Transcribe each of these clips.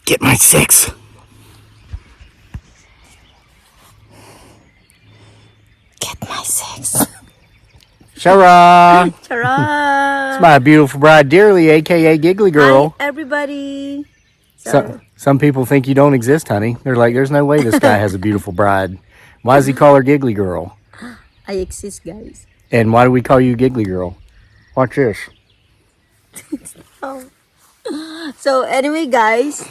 Get my 6. Get my 6. Shara! Ta-ra! It's my beautiful bride, Dearly, aka Giggly Girl. Hi, everybody. Some people think you don't exist, honey. They're like, there's no way this guy has a beautiful bride. Why does he call her Giggly Girl? I exist, guys. And why do we call you Giggly Girl? Watch this. Oh. So anyway, guys.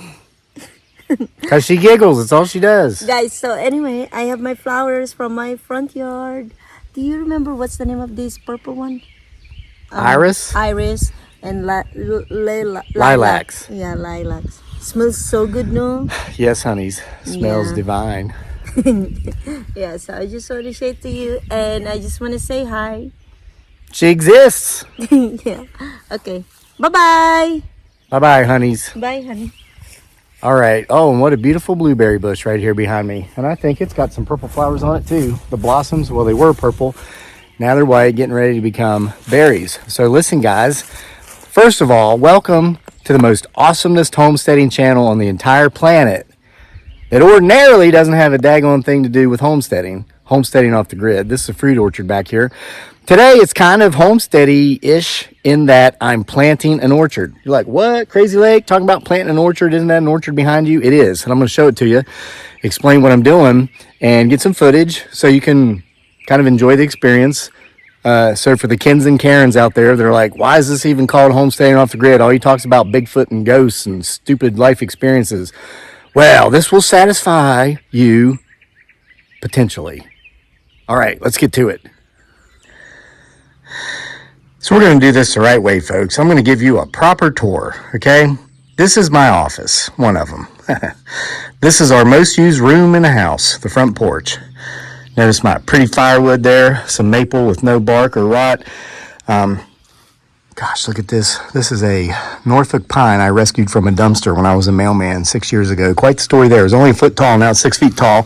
Because she giggles. That's all she does. Guys, so anyway, I have my flowers from my front yard. Do you remember what's the name of this purple one? Iris? Iris and Lilacs. Yeah, lilacs. Smells so good, no? Yes, honeys. Smells Yeah. divine. Yeah, so I just want to say to you, and I just want to say hi. She exists. Yeah. Okay. Bye-bye. Bye-bye, honeys. Bye, honey. All right. Oh, and what a beautiful blueberry bush right here behind me. And I think it's got some purple flowers on it too. The blossoms, well, they were purple. Now they're white, getting ready to become berries. So listen, guys. First of all, welcome to the most awesomest homesteading channel on the entire planet that ordinarily doesn't have a daggone thing to do with homesteading. Homesteading off the grid. This is a fruit orchard back here. Today, it's kind of homesteady-ish in that I'm planting an orchard. You're like, what? Crazy Lake? Talking about planting an orchard? Isn't that an orchard behind you? It is. And I'm going to show it to you, explain what I'm doing, and get some footage so you can kind of enjoy the experience. So for the Kens and Karens out there, they're like, why is this even called homesteading off the grid? All he talks about Bigfoot and ghosts and stupid life experiences. Well, this will satisfy you potentially. All right, let's get to it. So we're going to do this the right way, folks. I'm going to give you a proper tour, okay? This is my office, one of them. This is our most used room in the house, the front porch. Notice my pretty firewood there, some maple with no bark or rot. Gosh, look at this. This is a Norfolk pine I rescued from a dumpster when I was a mailman 6 years ago. Quite the story there. It was only a foot tall, now it's 6 feet tall.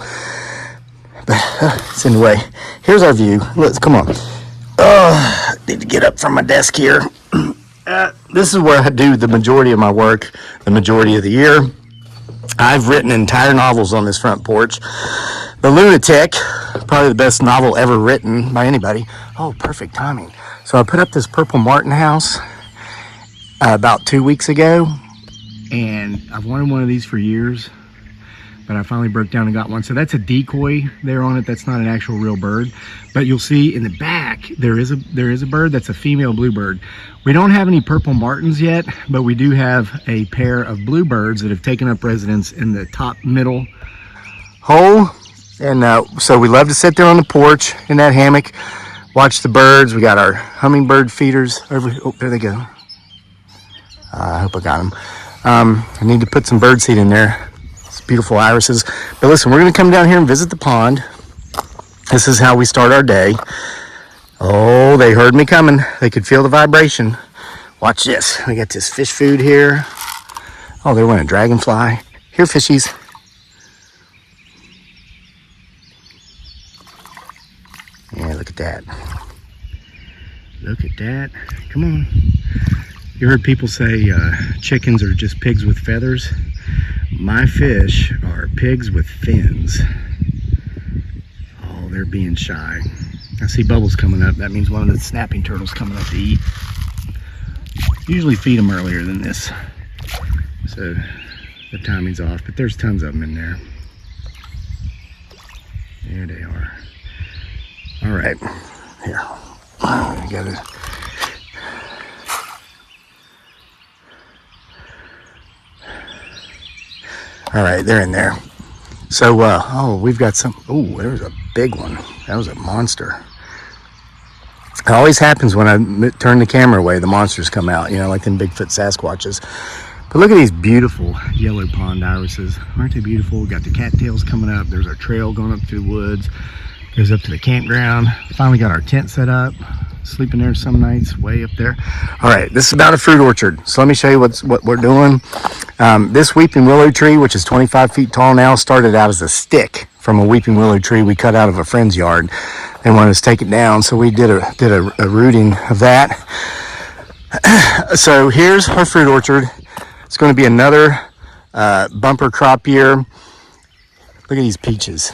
But it's in the way. Here's our view. Let's come on. Need to get up from my desk here. This is where I do the majority of my work, the majority of the year. I've written entire novels on this front porch. The Lunatic, probably the best novel ever written by anybody. Oh, perfect timing. So I put up this purple martin house about 2 weeks ago, and I've wanted one of these for years, but I finally broke down and got one. So that's a decoy there on it. That's not an actual real bird. But you'll see in the back, there is a bird that's a female bluebird. We don't have any purple martins yet, but we do have a pair of bluebirds that have taken up residence in the top middle hole. And so we love to sit there on the porch in that hammock, watch the birds. We got our hummingbird feeders over. Oh, there they go. I hope I got them. I need to put some bird seed in there. Beautiful irises. But listen, we're going to come down here and visit the pond. This is how we start our day. Oh, they heard me coming. They could feel the vibration. Watch this. We got this fish food here. Oh, there went a dragonfly. Here, fishies. Yeah, look at that. Look at that. Come on. You heard people say chickens are just pigs with feathers. My fish are pigs with fins. Oh, they're being shy. I see bubbles coming up. That means one of the snapping turtles coming up to eat. Usually feed them earlier than this, so the timing's off, but there's tons of them in there. There they are. All right, here. I got it. All right, they're in there. So, oh, we've got some. Oh, there was a big one. That was a monster. It always happens when I turn the camera away, the monsters come out, you know, like them Bigfoot Sasquatches. But look at these beautiful yellow pond irises. Aren't they beautiful? Got the cattails coming up. There's our trail going up through the woods. Goes up to the campground. Finally got our tent set up. Sleeping there some nights, way up there. All right, this is about a fruit orchard. So let me show you what we're doing. This weeping willow tree, which is 25 feet tall now, started out as a stick from a weeping willow tree we cut out of a friend's yard. They wanted us to take it down, so we did a rooting of that. So here's our fruit orchard. It's going to be another bumper crop year. Look at these peaches.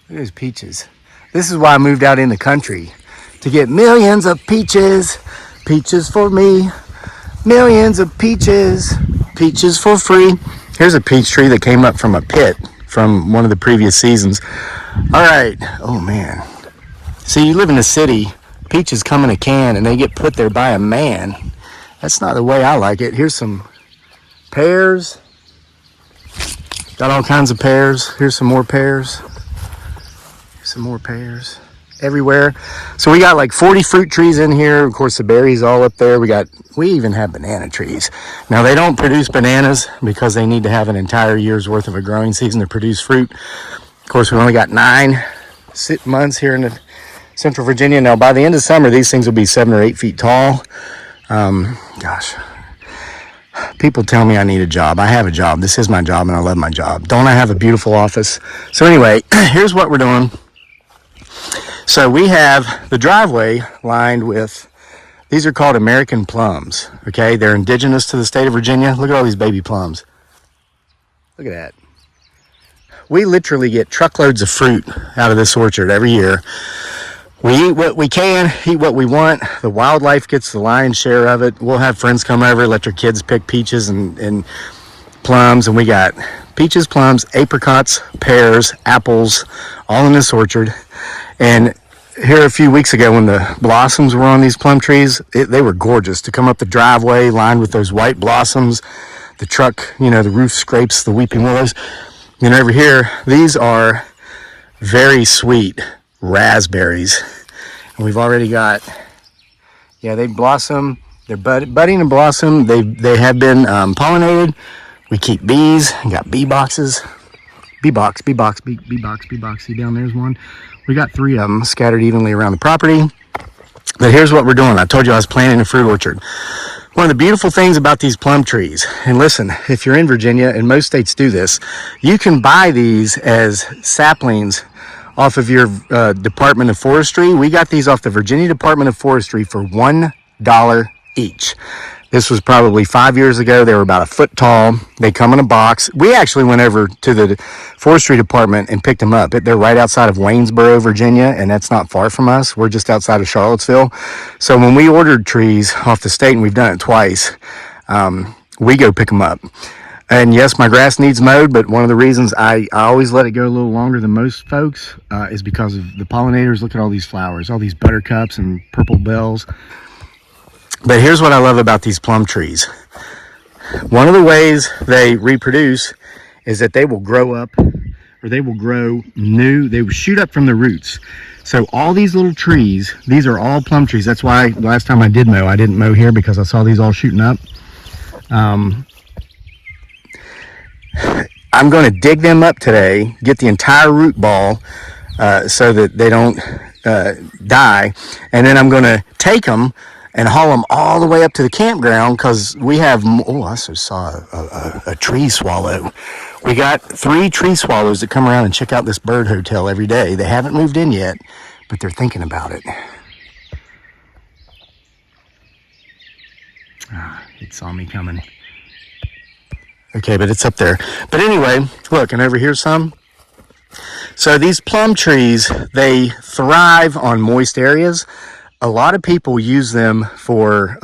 Look at these peaches. This is why I moved out in the country, to get millions of peaches. Peaches for me. Millions of peaches. Peaches for free. Here's a peach tree that came up from a pit from one of the previous seasons. All right. Oh, man. See, you live in a city, peaches come in a can and they get put there by a man. That's not the way I like it. Here's some pears. Got all kinds of pears. Here's some more pears. Some more pears everywhere. So we got like 40 fruit trees in here. Of course, the berries all up there. We even have banana trees. Now, they don't produce bananas because they need to have an entire year's worth of a growing season to produce fruit. Of course, we only got 9 months here in Central Virginia. Now, by the end of summer, these things will be 7 or 8 feet tall. Gosh, people tell me I need a job. I have a job. This is my job, and I love my job. Don't I have a beautiful office? So anyway, here's what we're doing. So we have the driveway lined with, these are called American plums, okay? They're indigenous to the state of Virginia. Look at all these baby plums. Look at that. We literally get truckloads of fruit out of this orchard every year. We eat what we can, eat what we want. The wildlife gets the lion's share of it. We'll have friends come over, let their kids pick peaches and plums, and we got peaches, plums, apricots, pears, apples, all in this orchard. And here a few weeks ago when the blossoms were on these plum trees, they were gorgeous to come up the driveway lined with those white blossoms. The truck, the roof scrapes the weeping willows. And over here, these are very sweet raspberries. And we've already got, they blossom. They're budding and blossom. They have been pollinated. We keep bees. We got bee boxes. Bee box. See, down there's one. We got 3 of them scattered evenly around the property. But here's what we're doing. I told you I was planting a fruit orchard. One of the beautiful things about these plum trees, and listen, if you're in Virginia, and most states do this, you can buy these as saplings off of your Department of Forestry. We got these off the Virginia Department of Forestry for $1 each. This was probably 5 years ago. They were about a foot tall. They come in a box. We actually went over to the forestry department and picked them up. They're right outside of Waynesboro, Virginia, and that's not far from us. We're just outside of Charlottesville. So when we ordered trees off the state, and we've done it twice, we go pick them up. And yes, my grass needs mowed, but one of the reasons I always let it go a little longer than most folks is because of the pollinators. Look at all these flowers, all these buttercups and purple bells. But here's what I love about these plum trees. One of the ways they reproduce is that they will grow up, or they will grow new. They will shoot up from the roots. So all these little trees, these are all plum trees. That's why last time I did mow, I didn't mow here because I saw these all shooting up. I'm going to dig them up today, get the entire root ball so that they don't die. And then I'm going to take them and haul them all the way up to the campground because we have, I also saw a tree swallow. We got 3 tree swallows that come around and check out this bird hotel every day. They haven't moved in yet, but they're thinking about it. It saw me coming. Okay, but it's up there. But anyway, look, and over here's some. So these plum trees, they thrive on moist areas. A lot of people use them for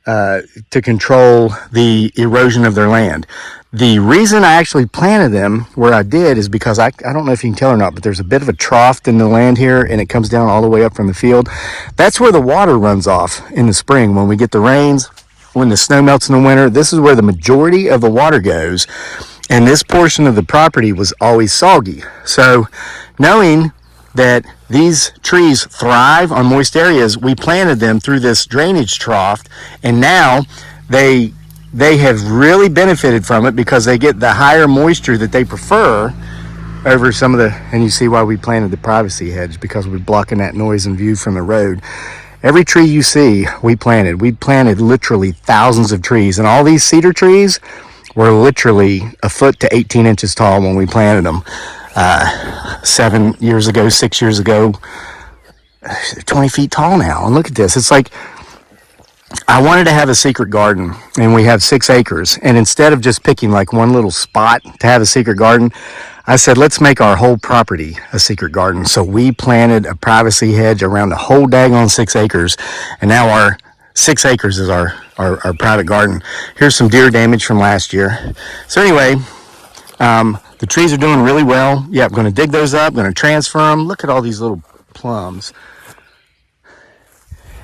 to control the erosion of their land. The reason I actually planted them where I did is because I don't know if you can tell or not, but there's a bit of a trough in the land here, and it comes down all the way up from the field. That's where the water runs off in the spring when we get the rains, when the snow melts in the winter. This is where the majority of the water goes, and this portion of the property was always soggy. So knowing that these trees thrive on moist areas, we planted them through this drainage trough, and now they have really benefited from it because they get the higher moisture that they prefer over some of the, and you see why we planted the privacy hedge, because we're blocking that noise and view from the road. Every tree you see, we planted. We planted literally thousands of trees, and all these cedar trees were literally a foot to 18 inches tall when we planted them. 7 years ago, 6 years ago, they're 20 feet tall now. And look at this. It's like I wanted to have a secret garden, and we have 6 acres. And instead of just picking like one little spot to have a secret garden, I said, let's make our whole property a secret garden. So we planted a privacy hedge around the whole daggone 6 acres. And now our 6 acres is our private garden. Here's some deer damage from last year. So anyway, the trees are doing really well. Yeah, I'm going to dig those up, going to transfer them. Look at all these little plums.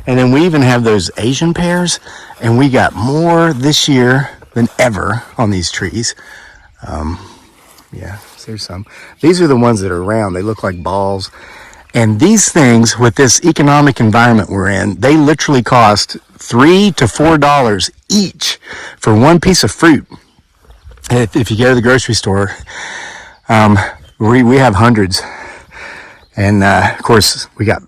And then we even have those Asian pears, and we got more this year than ever on these trees. Yeah, so there's some. These are the ones that are round. They look like balls. And these things, with this economic environment we're in, they literally cost $3 to $4 each for one piece of fruit. If you go to the grocery store, we have hundreds. And of course, we got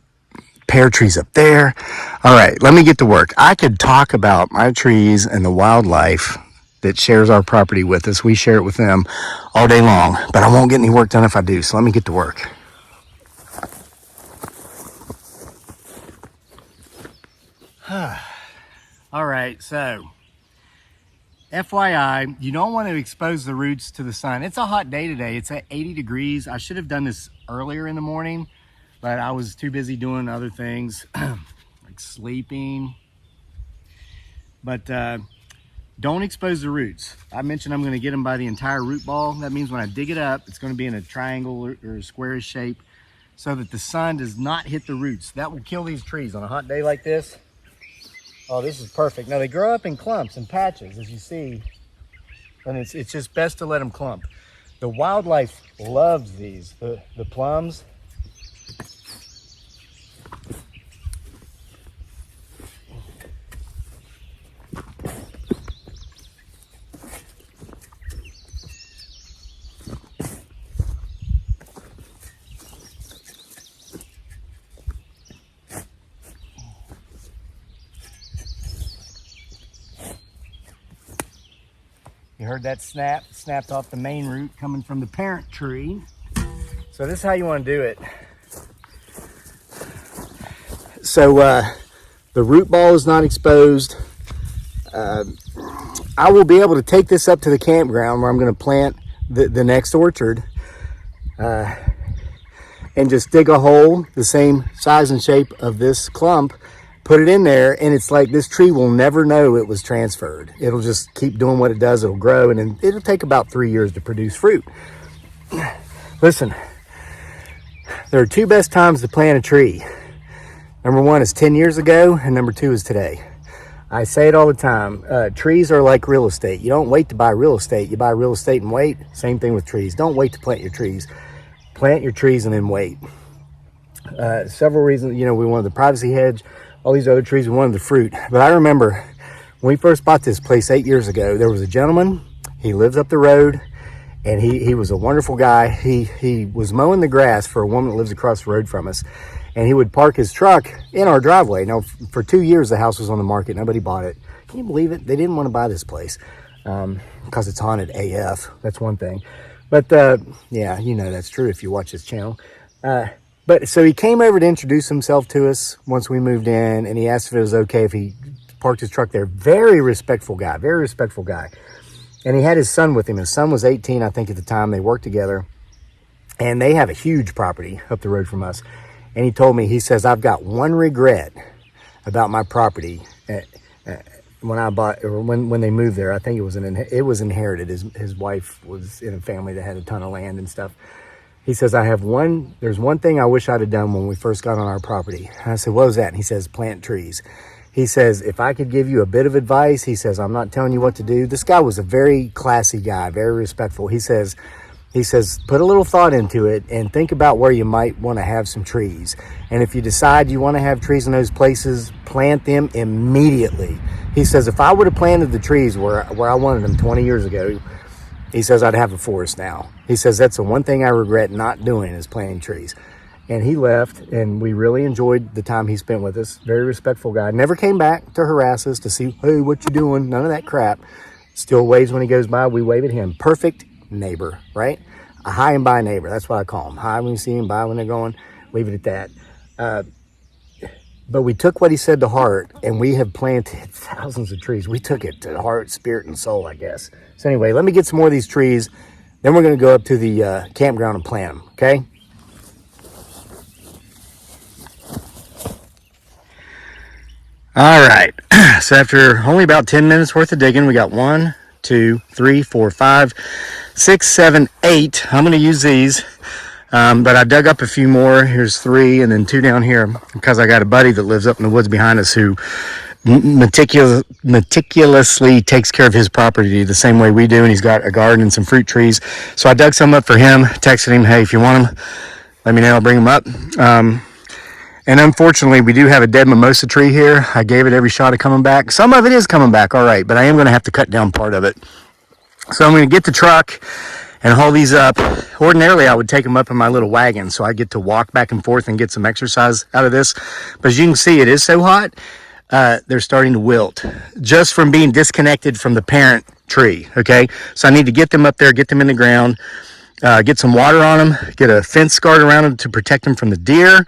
pear trees up there. All right, let me get to work. I could talk about my trees and the wildlife that shares our property with us. We share it with them all day long, but I won't get any work done if I do. So let me get to work. All right, so FYI, you don't want to expose the roots to the sun. It's a hot day today. It's at 80 degrees. I should have done this earlier in the morning, but I was too busy doing other things like sleeping. But don't expose the roots. I mentioned I'm going to get them by the entire root ball. That means when I dig it up, it's going to be in a triangle or a squarish shape so that the sun does not hit the roots. That will kill these trees on a hot day like this. Oh, this is perfect. Now they grow up in clumps and patches, as you see, and it's just best to let them clump. The wildlife loves these, the plums. You heard that snap? It snapped off the main root coming from the parent tree. So this is how you want to do it. So the root ball is not exposed. I will be able to take this up to the campground where I'm going to plant the next orchard and just dig a hole the same size and shape of this clump, put it in there, and it's like this tree will never know it was transferred. It'll just keep doing what it does. It'll grow, and then it'll take about 3 years to produce fruit. Listen, there are 2 best times to plant a tree. Number 1 is 10 years ago, and number 2 is today. I say it all the time. Trees are like real estate. You don't wait to buy real estate. You buy real estate and wait. Same thing with trees. Don't wait to plant your trees. Plant your trees and then wait. Several reasons. You know, we wanted the privacy hedge. All these other trees, we wanted the fruit. But I remember when we first bought this place 8 years ago, there was a gentleman. He lives up the road, and he was a wonderful guy. He was mowing the grass for a woman that lives across the road from us, and he would park his truck in our driveway. Now, for 2 years, the house was on the market. Nobody bought it. Can you believe it? They didn't want to buy this place because it's haunted AF. That's one thing. But yeah, you know that's true if you watch this channel. But so he came over to introduce himself to us once we moved in, and he asked if it was okay if he parked his truck there. Very respectful guy, very respectful guy. And he had his son with him. His son was 18, I think, at the time. They worked together, and they have a huge property up the road from us. And he told me, he says, I've got one regret about my property. When I bought, or when they moved there, I think it was inherited. His wife was in a family that had a ton of land and stuff. He says, there's one thing I wish I'd have done when we first got on our property. And I said, what was that? And he says, plant trees. He says, if I could give you a bit of advice, he says, I'm not telling you what to do. This guy was a very classy guy, very respectful. He says, put a little thought into it and think about where you might want to have some trees. And if you decide you want to have trees in those places, plant them immediately. He says, if I would have planted the trees where I wanted them 20 years ago, he says, I'd have a forest now. He says, that's the one thing I regret not doing is planting trees. And he left, and we really enjoyed the time he spent with us. Very respectful guy. Never came back to harass us to see, hey, what you doing? None of that crap. Still waves when he goes by. We wave at him. Perfect neighbor, right? A high and by neighbor. That's what I call them. High when you see him, by when they're going. Leave it at that. But we took what he said to heart, and we have planted thousands of trees. We took it to heart, spirit, and soul, I guess. So anyway, let me get some more of these trees. Then we're going to go up to the campground and plant them, okay? All right. So after only about 10 minutes worth of digging, we got 1, 2, 3, 4, 5, 6, 7, 8. I'm going to use these. But I dug up a few more. Here's 3 and then 2 down here because I got a buddy that lives up in the woods behind us who meticulously takes care of his property the same way we do, and he's got a garden and some fruit trees. So I dug some up for him, texted him, hey, if you want them, let me know, I'll bring them up. And unfortunately, we do have a dead mimosa tree here. I gave it every shot of coming back. Some of it is coming back, all right, but I am going to have to cut down part of it. So I'm going to get the truck and haul these up. Ordinarily, I would take them up in my little wagon so I get to walk back and forth and get some exercise out of this. But as you can see, it is so hot, they're starting to wilt just from being disconnected from the parent tree, okay? So I need to get them up there, get them in the ground, get some water on them, get a fence guard around them to protect them from the deer,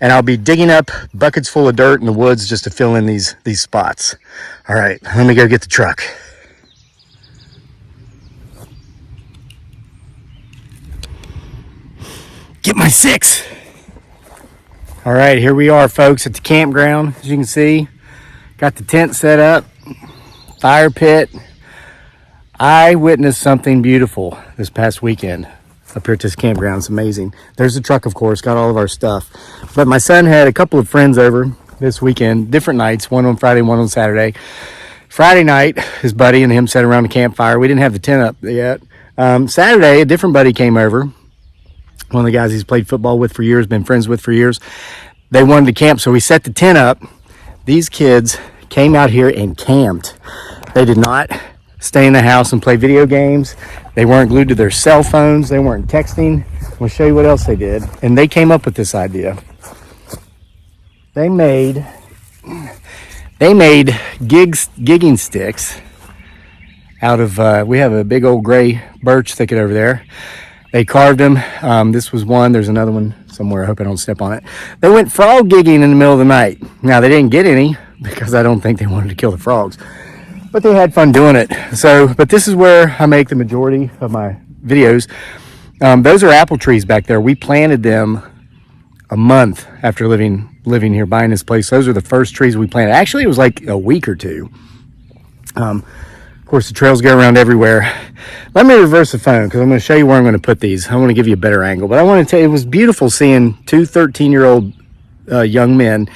and I'll be digging up buckets full of dirt in the woods just to fill in these spots. All right, let me go get the truck. Get my 6. All right, here we are, folks, at the campground. As you can see, got the tent set up, fire pit. I witnessed something beautiful this past weekend up here at this campground. It's amazing. There's the truck, of course, got all of our stuff. But my son had a couple of friends over this weekend, different nights, one on Friday, one on Saturday. Friday night, his buddy and him sat around the campfire. We didn't have the tent up yet. Saturday, a different buddy came over. One of the guys he's played football with for years, been friends with for years. They wanted to camp, so we set the tent up. These kids came out here and camped. They did not stay in the house and play video games. They weren't glued to their cell phones. They weren't texting. We'll show you what else they did. And they came up with this idea. They made gigging sticks out of, we have a big old gray birch thicket over there. They carved them. This was one. There's another one somewhere. I hope I don't step on it. They went frog gigging in the middle of the night. Now, they didn't get any because I don't think they wanted to kill the frogs. But they had fun doing it. But this is where I make the majority of my videos. Those are apple trees back there. We planted them a month after living here, buying this place. Those are the first trees we planted. Actually, it was like a week or two. Of course, the trails go around everywhere. Let me reverse the phone because I'm going to show you where I'm going to put these. I want to give you a better angle. But I want to tell you, it was beautiful seeing 2 13-year-old young men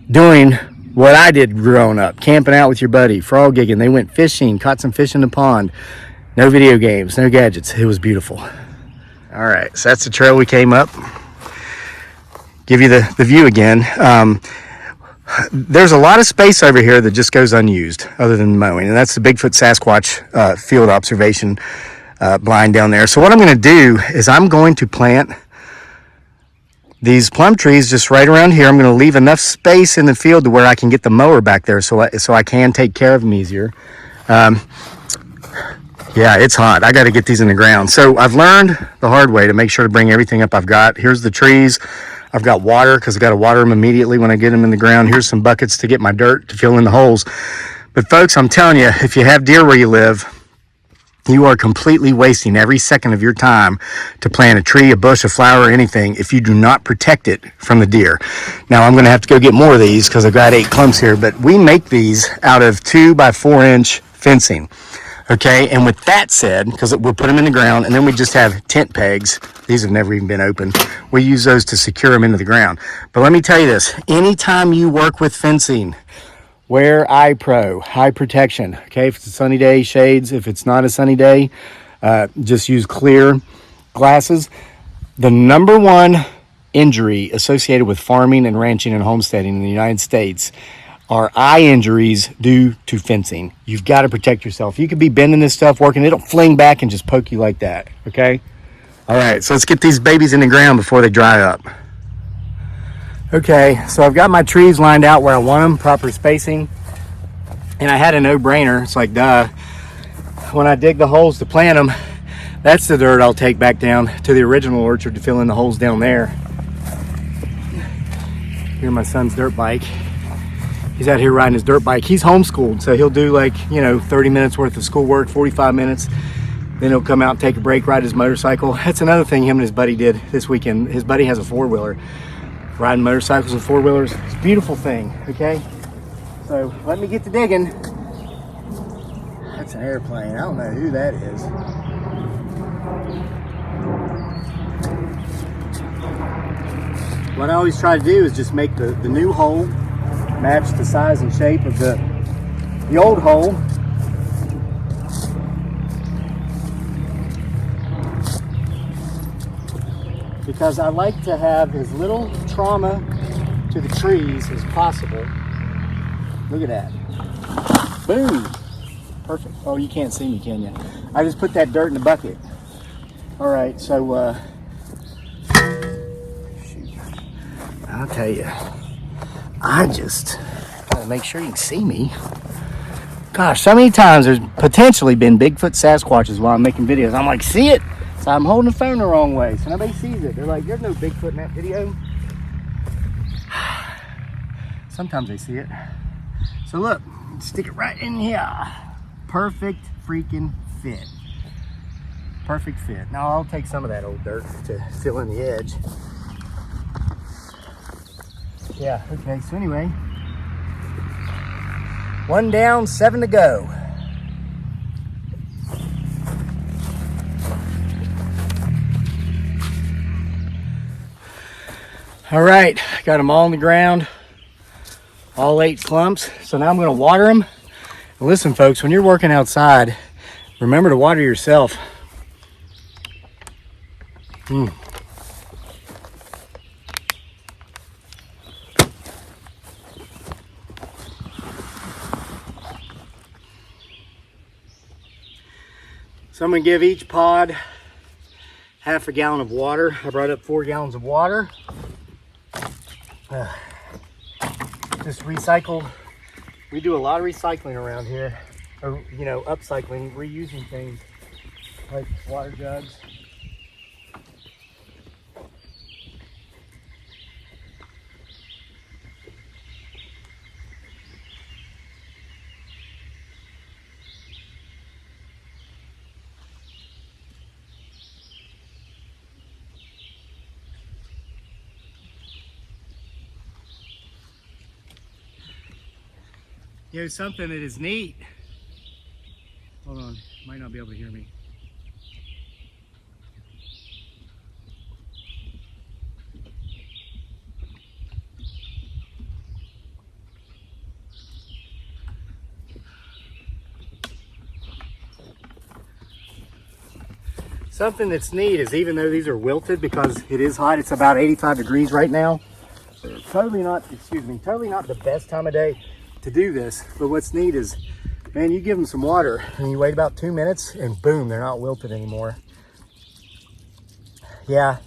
doing what I did growing up. Camping out with your buddy, frog gigging. They went fishing, caught some fish in the pond. No video games, no gadgets. It was beautiful. All right, so that's the trail we came up. Give you the view again. There's a lot of space over here that just goes unused other than mowing, and that's the Bigfoot Sasquatch field observation blind down there. So what I'm going to do is I'm going to plant these plum trees just right around here. I'm going to leave enough space in the field to where I can get the mower back there so I can take care of them easier. Yeah, it's hot. I got to get these in the ground. So I've learned the hard way to make sure to bring everything up I've got. Here's the trees. I've got water because I've got to water them immediately when I get them in the ground. Here's some buckets to get my dirt to fill in the holes. But folks, I'm telling you, if you have deer where you live, you are completely wasting every second of your time to plant a tree, a bush, a flower, or anything if you do not protect it from the deer. Now, I'm going to have to go get more of these because I've got 8 clumps here, but we make these out of 2 by 4 inch fencing. Okay, and with that said, because we'll put them in the ground, and then we just have tent pegs. These have never even been opened. We use those to secure them into the ground. But let me tell you this, anytime you work with fencing, wear eye protection. Okay, if it's a sunny day, shades. If it's not a sunny day, just use clear glasses. The number one injury associated with farming and ranching and homesteading in the United States are eye injuries due to fencing. You've got to protect yourself. You could be bending this stuff, working, it'll fling back and just poke you like that, okay? All right, so let's get these babies in the ground before they dry up. Okay, so I've got my trees lined out where I want them, proper spacing. And I had a no-brainer. It's like, duh. When I dig the holes to plant them, that's the dirt I'll take back down to the original orchard to fill in the holes down there. Here's my son's dirt bike. He's out here riding his dirt bike. He's homeschooled, so he'll do like, 30 minutes worth of schoolwork, 45 minutes. Then he'll come out, take a break, ride his motorcycle. That's another thing him and his buddy did this weekend. His buddy has a four-wheeler. Riding motorcycles and four-wheelers, it's a beautiful thing, okay? So let me get to digging. That's an airplane. I don't know who that is. What I always try to do is just make the new hole match the size and shape of the old hole. Because I like to have as little trauma to the trees as possible. Look at that. Boom. Perfect. Oh, you can't see me, can you? I just put that dirt in the bucket. All right, so shoot. I'll tell you, I just gotta make sure you can see me. Gosh, so many times there's potentially been Bigfoot Sasquatches while I'm making videos. I'm like, see it? So I'm holding the phone the wrong way, so nobody sees it. They're like, there's no Bigfoot in that video. Sometimes they see it. So look, stick it right in here. Perfect freaking fit. Perfect fit. Now I'll take some of that old dirt to fill in the edge. Yeah, okay, so anyway. 1 down, 7 to go. All right, got them all on the ground, all 8 clumps. So now I'm gonna water them. And listen folks, when you're working outside, remember to water yourself. So I'm gonna give each pod half a gallon of water. I brought up 4 gallons of water. Just recycle. We do a lot of recycling around here, or upcycling, reusing things like water jugs. Something that is neat. Hold on, might not be able to hear me. Something that's neat is even though these are wilted because it is hot, it's about 85 degrees right now. Totally not the best time of day to do this, but what's neat is, man, you give them some water and you wait about 2 minutes and boom, they're not wilted anymore. Yeah,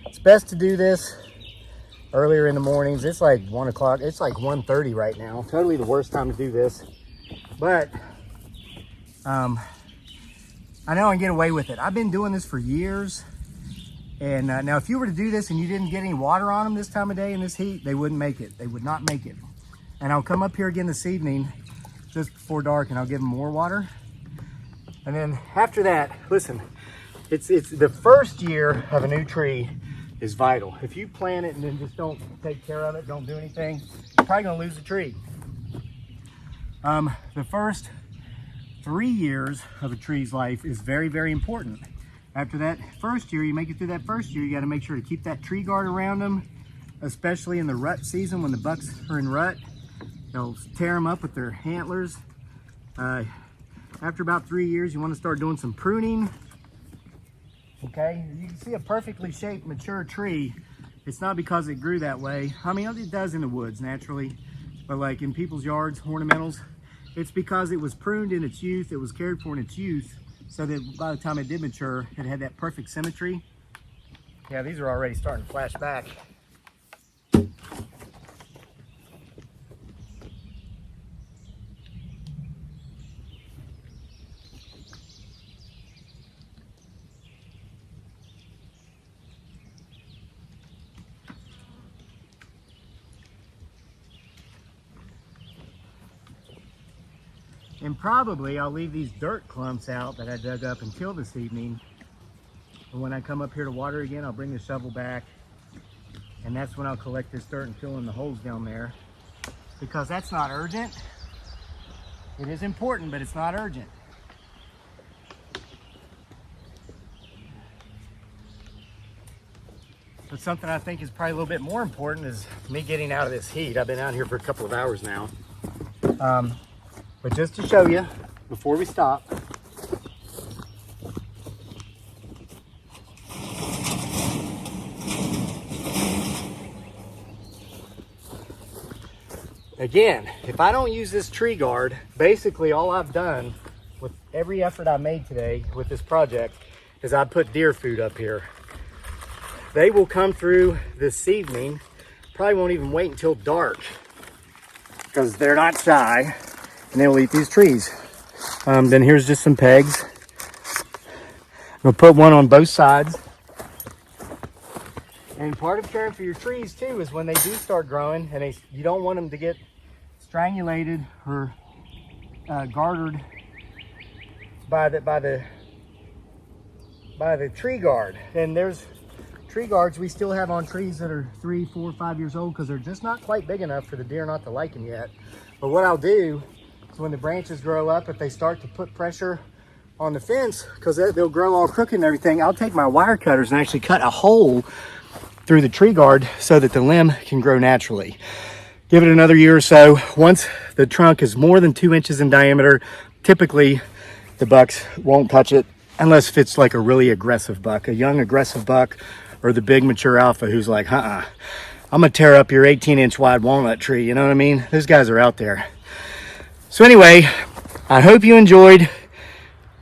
it's best to do this earlier in the mornings. It's like 1 o'clock, it's like 1:30 right now. Totally the worst time to do this, but I know I can get away with it. I've been doing this for years. And now if you were to do this and you didn't get any water on them this time of day in this heat, they wouldn't make it. They would not make it. And I'll come up here again this evening, just before dark, and I'll give them more water. And then after that, listen, it's the first year of a new tree is vital. If you plant it and then just don't take care of it, don't do anything, you're probably gonna lose the tree. The first 3 years of a tree's life is very, very important. After that first year, you make it through that first year, you got to make sure to keep that tree guard around them, especially in the rut season when the bucks are in rut. They'll tear them up with their antlers. After about 3 years, you want to start doing some pruning. Okay, you can see a perfectly shaped, mature tree. It's not because it grew that way. I mean, it does in the woods naturally, but like in people's yards, ornamentals, it's because it was pruned in its youth, it was cared for in its youth, so that by the time it did mature, it had that perfect symmetry. Yeah, these are already starting to flash back. And probably I'll leave these dirt clumps out that I dug up until this evening. And when I come up here to water again, I'll bring the shovel back. And that's when I'll collect this dirt and fill in the holes down there. Because that's not urgent. It is important, but it's not urgent. But something I think is probably a little bit more important is me getting out of this heat. I've been out here for a couple of hours now. But just to show you, before we stop, again, if I don't use this tree guard, basically all I've done with every effort I made today with this project is I put deer food up here. They will come through this evening, probably won't even wait until dark because they're not shy and they will eat these trees. Then here's just some pegs. I'm gonna put one on both sides. And part of caring for your trees too is when they do start growing and you don't want them to get strangulated or guarded by the tree guard. And there's tree guards we still have on trees that are 3, 4, 5 years old because they're just not quite big enough for the deer not to like them yet. But what I'll do is when the branches grow up, if they start to put pressure on the fence, because they'll grow all crooked and everything, I'll take my wire cutters and actually cut a hole through the tree guard so that the limb can grow naturally. Give it another year or so. Once the trunk is more than 2 inches in diameter, typically the bucks won't touch it unless if it's like a really aggressive buck, a young aggressive buck, or the big mature alpha who's like, I'm gonna tear up your 18-inch wide walnut tree, you know what I mean? Those guys are out there. So anyway, I hope you enjoyed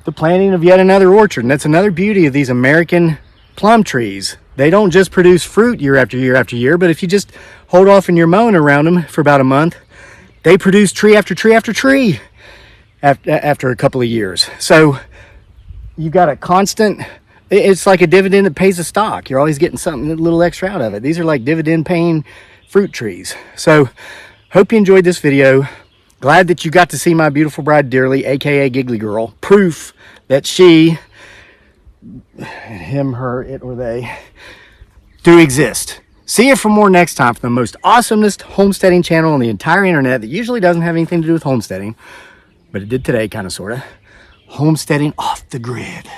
the planting of yet another orchard. And that's another beauty of these American plum trees. They don't just produce fruit year after year after year, but if you just hold off in your mowing around them for about a month, they produce tree after tree after tree after a couple of years. So you've got a constant, it's like a dividend that pays a stock. You're always getting something a little extra out of it. These are like dividend paying fruit trees. So hope you enjoyed this video. Glad that you got to see my beautiful bride dearly, aka Giggly Girl. Proof that she, him, her, it, or they do exist. See you for more next time from the most awesomest homesteading channel on the entire internet that usually doesn't have anything to do with homesteading, but it did today, kind of, sort of. Homesteading off the grid.